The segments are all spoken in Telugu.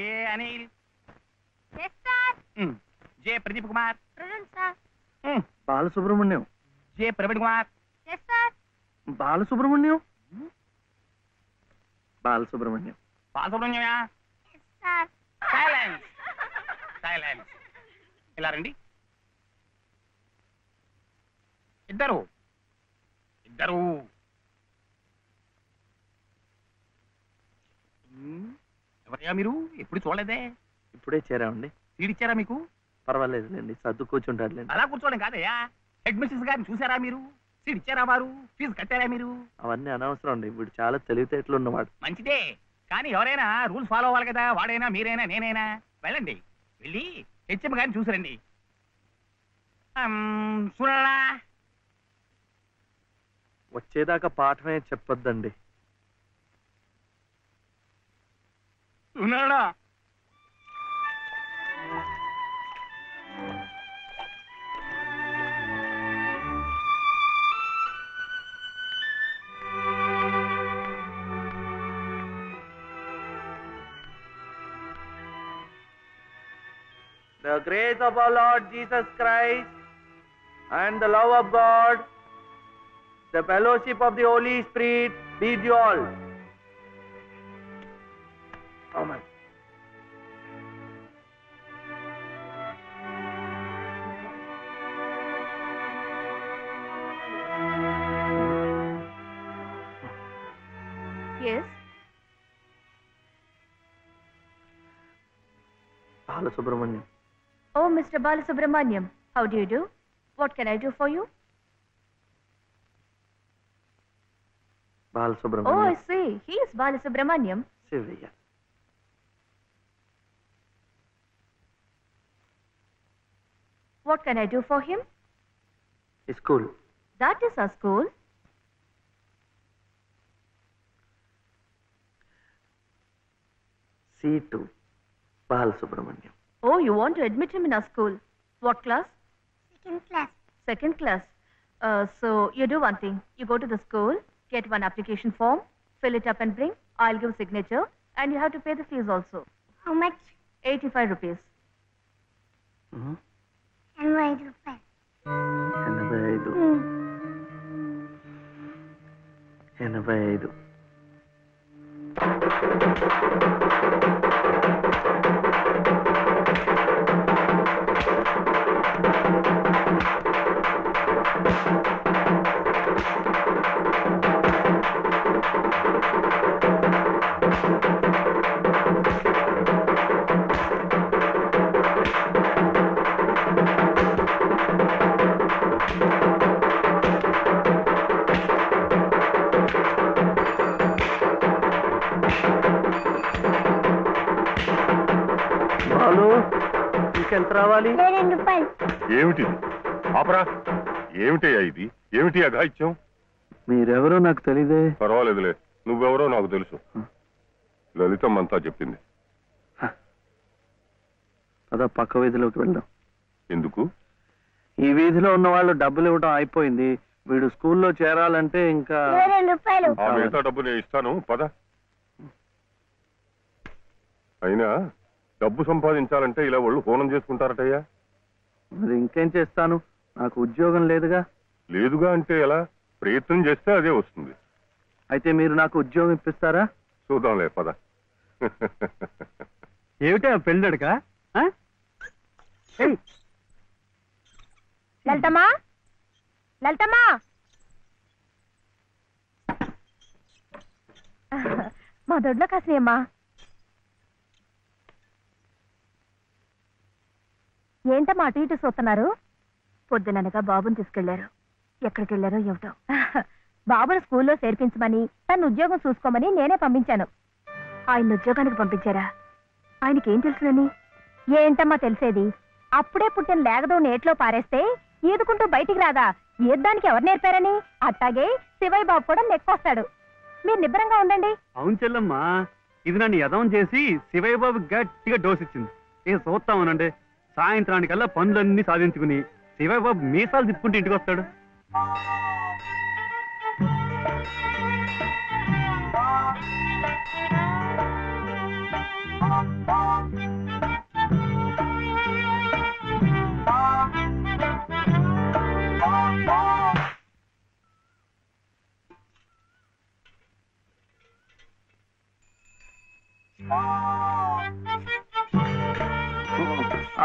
ఏ అనిల్. జే ప్రదీప్ కుమార్. బాలసుబ్రహ్మణ్యం. జే ప్రవీణ్ కుమార్. బాలసుబ్రహ్మణ్యం. బాలసుబ్రహ్మణ్యం. బాలసుబ్రహ్మణ్యమా? Silence silence. ఇలా రండి. ఇద్దరు ఇద్దరు. ఎవరయ్యా మీరు? ఎప్పుడు చూడలేదే. ఇప్పుడే చేరామండి. సీడిచ్చారా మీకు? పర్వాలేదులేండి, సర్దు కూర్చుంటారులేండి. అలా కూర్చోవడం కాదయ్యా, హెడ్ మిస్సెస్ గారిని చూసారా మీరు? సీడిచ్చారా వారు? ఫీజు కట్టారా మీరు? అవన్నీ అనవసరం అండి, వీడు చాలా తెలివితేటలు ఉన్నవాడు. మంచిదే, కానీ ఎవరైనా రూల్స్ ఫాలో అవ్వాలి కదా. వాడైనా మీరైనా నేనైనా. వెళ్ళండి, వెళ్ళి హెచ్ఎం గారిని చూసిరండి. చూడాలా? వచ్చేదాకా పాఠమే చెప్పొద్దండి. ఉన్నాడా? The grace of our Lord Jesus Christ and the love of God, the fellowship of the Holy Spirit be with you all. Amen. Yes. Balasubramaniam. Oh, Mr. Balasubramaniam, how do you do? What can I do for you? Balasubramaniam. Oh, I see. He is Balasubramaniam. Sivaya. What can I do for him? School. That is our school. C2. Balasubramaniam. Oh, you want to admit him in our school. What class? Second class. Second class. So you do one thing. You go to the school, get one application form, fill it up and bring. I'll give signature and you have to pay the fees also. How much? 85 rupees. And ₹85. 85. ఎంత రావాలి? ₹2. ఏమిటిది? ఆపరా. ఏమిటయ్యా ఇది? ఏమిటి అఘాయిత్యం? మీరెవరో నాకు తెలీదే. పర్వాలేదులే, నువ్వెవరో నాకు తెలుసు. లలితమ్మంతా చెప్పింది. అదా పక్క వీధిలోకి వెళ్దాం. ఎందుకు? ఈ వీధిలో ఉన్న వాళ్ళు డబ్బులు ఇవ్వడం అయిపోయింది. వీడు స్కూల్లో చేరాలంటే ఇంకా ₹2. ఆ మిగతా డబ్బు నేను ఇస్తాను, పద. అయినా డబ్బు సంపాదించాలంటే ఇలా వాళ్ళు హోనం చేసుకుంటారటయ్యా. మరి ఇంకేం చేస్తాను, నాకు ఉద్యోగం లేదుగా. లేదుగా అంటే ఎలా? ప్రయత్నం చేస్తే అదే వస్తుంది. అయితే మీరు నాకు ఉద్యోగం ఇప్పిస్తారా? చూద్దాంలే, పద. ఏమిటా పెళ్ళడుక? లలితమ్మా, లలితమ్మా, మా దొడ్లో కాసినమ్మా. ఏంటమ్మా అటు ఇటు చూస్తున్నారు? పొద్దుననగా బాబుని తీసుకెళ్లారు. ఎక్కడికి వెళ్ళారో ఏమిటో. బాబును స్కూల్లో చేర్పించమని, తను ఉద్యోగం చూసుకోమని నేనే పంపించాను. ఆయన ఉద్యోగానికి పంపించారా? ఆయనకేం తెలుసునని? ఏంటమ్మా తెలిసేది? అప్పుడే పుట్టిన లేగదో నేట్లో పారేస్తే ఈదుకుంటూ బయటికి రాదా? ఈద్దానికి ఎవరు నేర్పారని? అట్టాగే శివయ్య బాబు కూడా నెక్కొస్తాడు. మీరు నిబ్బరంగా ఉండండి. అవును చెల్లమ్మా, ఇది నన్ను యదవం చేసి శివయ్య బాబు గట్టిగా డోస్ ఇచ్చింది. ఏం చూస్తామనండి, సాయంత్రానికల్లా పనులన్నీ సాధించుకుని శివయ్య బాబు మీసాలు తిప్పుకుంటూ ఇంటికి వస్తాడు.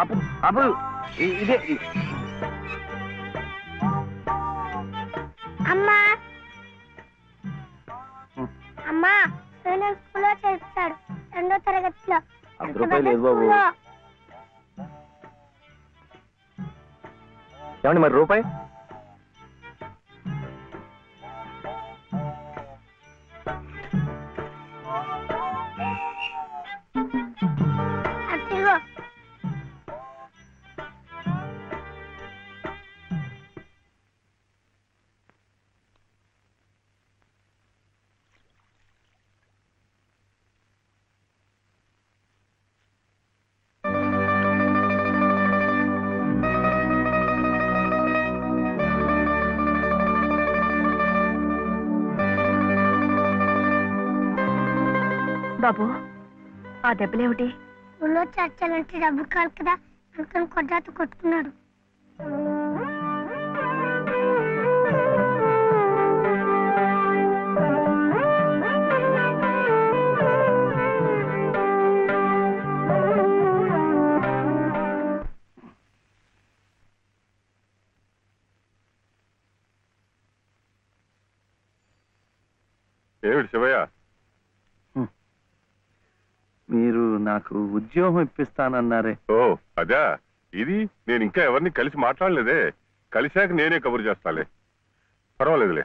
ఆపు ఆపు ఇదే అమ్మా అమ్మా నేను స్కూల్లో చేస్తాడు 2వ తరగతిలో. 10 రూపాయలు లేదు బాబు. ఏమండి మరి రూపాయి? అదిగో బాబు ఆ దెబ్బలేమిటి? స్కూల్లో చర్చలంటే డబ్బు కాదు కదా అందుకని కొట్టాత కొట్టుకున్నాడు. ఏమిటి శివయ్య? మీరు నాకు ఉద్యోగం ఇప్పిస్తానన్నారే. ఓ అదా, ఇది నేను ఇంకా ఎవరిని కలిసి మాట్లాడలేదే. కలిశాక నేనే కబురు చేస్తాలే, పర్వాలేదులే.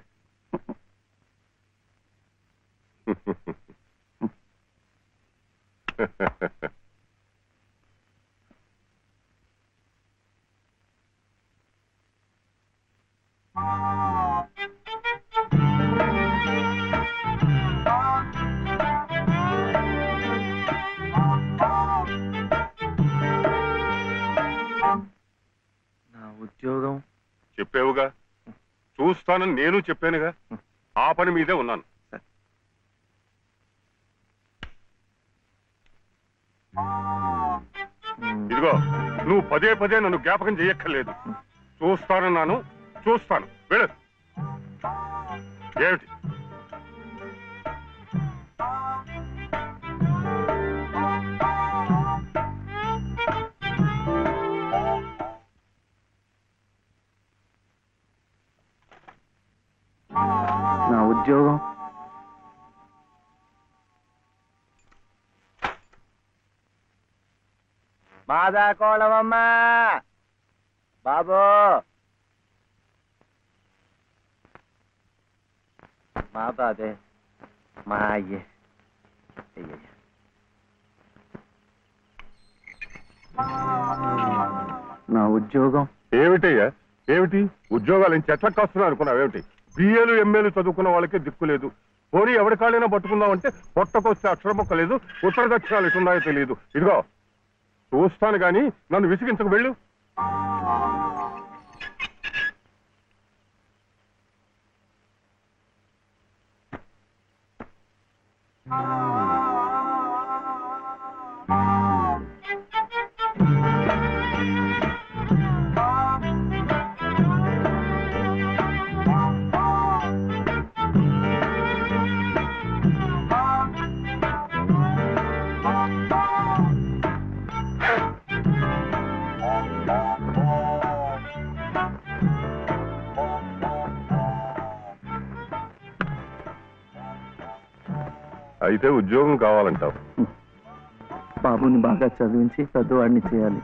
నా ఉద్యోగం చెప్పావుగా, చూస్తానని నేను చెప్పానుగా. ఆ పని మీదే ఉన్నాను. ఇదిగో, నువ్వు పదే పదే నన్ను జ్ఞాపకం చేయక్కర్లేదు. చూస్తానన్నాను, చూస్తాను. వెళ్ళు. ఏమిటి? నా ఉద్యోగం మాదా కోళమమ్మా బాబు మాదా అదే మా అయ్యే నా ఉద్యోగం ఏమిటయ్యా? ఏమిటి ఉద్యోగాలు చెట్ల కాస్తున్నా అనుకున్నావు? ఏమిటి? బిఏలు ఎంఏలు చదువుకున్న వాళ్ళకే దిక్కులేదు. పోనీ ఎవరి కాళ్ళైనా పట్టుకుందామంటే పొట్టకొస్తే అక్షర మొక్క లేదు, ఉత్తర దక్షిణాలు ఎటున్నాయో తెలియదు. ఇదిగో చూస్తాను గాని నన్ను విసిగించకు. వెళ్ళు. అయితే ఉద్యోగం కావాలంటావు? బాబుని బాగా చదివించి పెద్దవాడిని చేయాలి.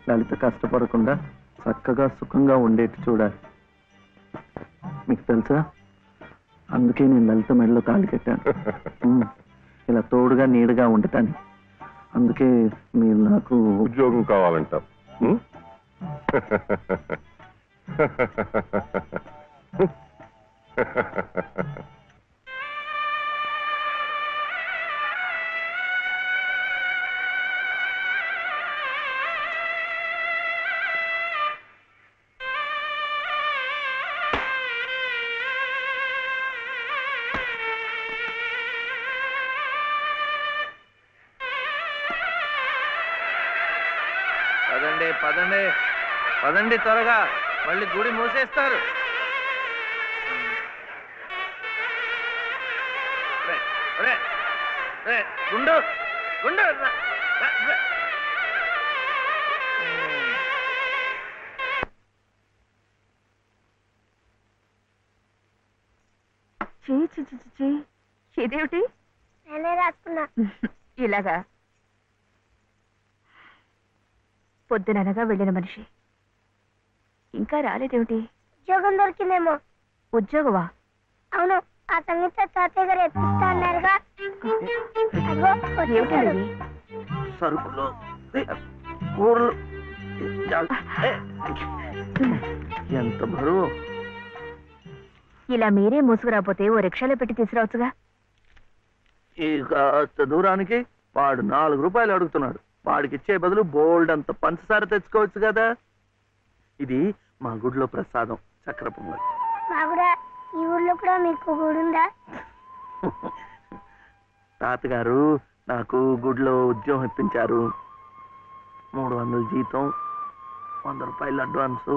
లలిత కష్టపడకుండా చక్కగా సుఖంగా ఉండేట్టు చూడాలి. మీకు తెలుసా, అందుకే నేను లలిత మెడలో తాళి కట్టాను. ఇలా తోడుగా నీడగా ఉండటానికి. అందుకే మీరు నాకు ఉద్యోగం కావాలంటావు. పదండి పదండి పదండి త్వరగా, మళ్ళీ గుడి మూసేస్తారు. గుండు ఉండు. ఇదేమిటి నేనే రాసుకున్నా. ఇలాగా పొద్దుననగా వెళ్ళిన మనిషి ఇంకా రాలేదేమిటి? ఉద్యోగం దొరికిందేమో. ఉద్యోగమా? అవును, ఆ సంగీత తాతయ్య గారు ఎప్పిస్తా అన్నారుగా. అదిగో వచ్చేసాడు. ఏమిటండి? సరుకులు కూరలు ఎంత బరువు. ఇలా మీరే మూసుకురాపోతే ఓ రిక్షాలో పెట్టి తీసుకురావచ్చుగా. ఈ కాస్త దూరానికి వాడు 4 రూపాయలు అడుగుతున్నాడు. వాడికి ఇచ్చే బదులు బోల్డ్ అంత పంచదార తెచ్చుకోవచ్చు కదా. ఇది మా గుడిలో ప్రసాదం, చక్కెర పొంగల్. మా కూడా ఈ ఊర్లో కూడా మీకు గుడుందా? తాతగారు నాకు గుడిలో ఉద్యోగం ఇప్పించారు. 300 జీతం, 100 రూపాయలు అడ్వాన్సు,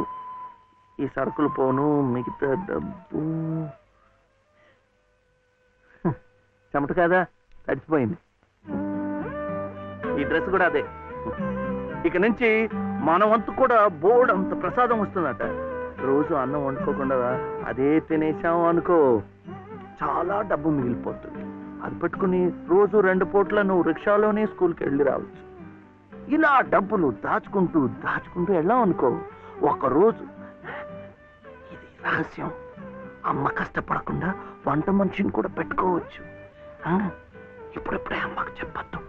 ఈ సరుకులు పోను, మిగతా డబ్బు చెమట కదా తడిచిపోయింది. ఈ డ్రెస్ కూడా అదే. ఇక నుంచి మన వంతు కూడా బోర్డు అంత ప్రసాదం వస్తుందట. రోజు అన్నం వండుకోకుండా అదే తినేసాం అనుకో, చాలా డబ్బు మిగిలిపోతుంది. అది పట్టుకుని రోజు 2 పూట్ల నువ్వు రిక్షాలోనే స్కూల్కి వెళ్ళి రావచ్చు. ఇలా డబ్బులు దాచుకుంటూ దాచుకుంటూ వెళ్ళాం అనుకో, ఒకరోజు ఇది రహస్యం, అమ్మ కష్టపడకుండా వంట మనిషిని కూడా పెట్టుకోవచ్చు. ఇప్పుడిప్పుడే అమ్మకు చెప్పద్దు,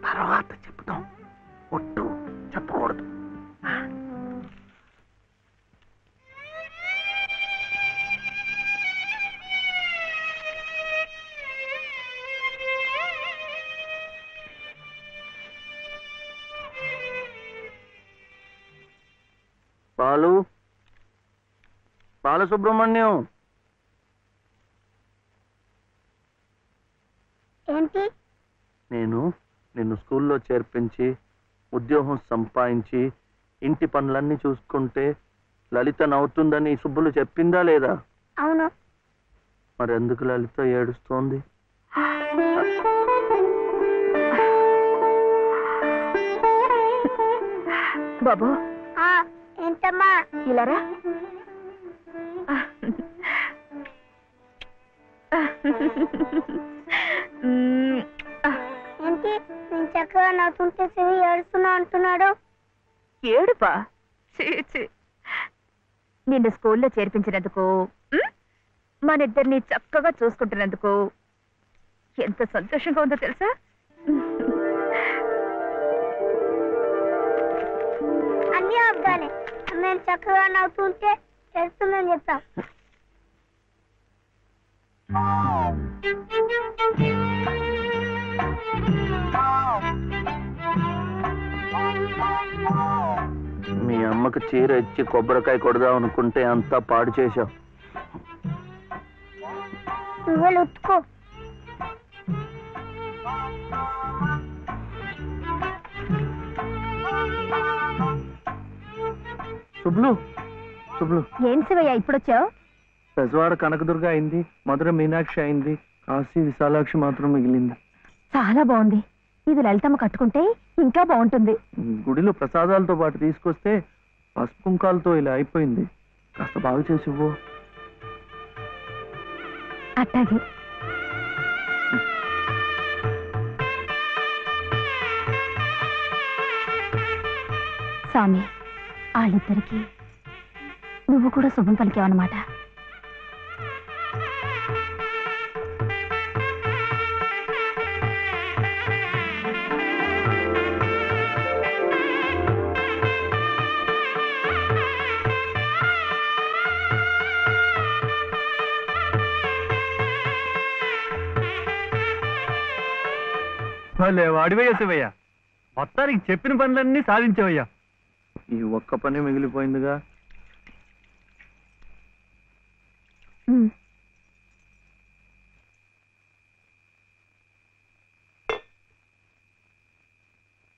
తర్వాత చెప్తాం. ఒట్టు చెప్పకూడదు. పాలు బాలసుబ్రహ్మణ్యం, ఏంటి? నేను నిన్ను స్కూల్లో చేర్పించి ఉద్యోగం సంపాదించి ఇంటి పనులన్నీ చూసుకుంటే లలిత నవ్వుతుందని సుబ్బులు చెప్పిందా లేదా? అవును. మరి ఎందుకు లలిత ఏడుస్తోంది? బాబు ఏంటమ్మా? ఇలారా. ఏంటి నేను చక్కగా నవ్వుతుంటే చెవి ఏడుస్తున్నా అంటున్నాడు? ఏడుపా? నిన్ను స్కూల్లో చేర్పించినందుకు, మనిద్దరిని చక్కగా చూసుకుంటున్నందుకు ఎంత సంతోషంగా ఉందో తెలుసా? అన్నీ అబ్బాలే. నేను చక్కగా నవ్వుతుంటే ఏడుస్తుందని చెప్తాం. మీ అమ్మకు చీర ఇచ్చి కొబ్బరికాయ కొడదాం అనుకుంటే అంతా పాడు చేశావు. నువ్వే ఉత్తుకో. శుభ్లు శుభ్లు, ఏం శివయ్య ఇప్పుడొచ్చావు? పెజవాడ కనకదుర్గ అయింది, మధుర మీనాక్షి అయింది, కాశీ విశాలాక్షి మాత్రం మిగిలింది. చాలా బాగుంది. ఇది లలితమ్మ కట్టుకుంటే ఇంకా బాగుంటుంది. గుడిలో ప్రసాదాలతో పాటు తీసుకొస్తే పసుపు కుంకాలతో ఇలా అయిపోయింది. కాస్త బాగు చేసి ఇవ్వు. అట్టాగే. స్వామి, వాళ్ళిద్దరికి నువ్వు కూడా శుభం పలికావన్నమాట. వాడివయ్యా శివయ్య, మొత్తానికి చెప్పిన పనులన్నీ సాధించావయ్యా. ఈ ఒక్క పని మిగిలిపోయిందిగా.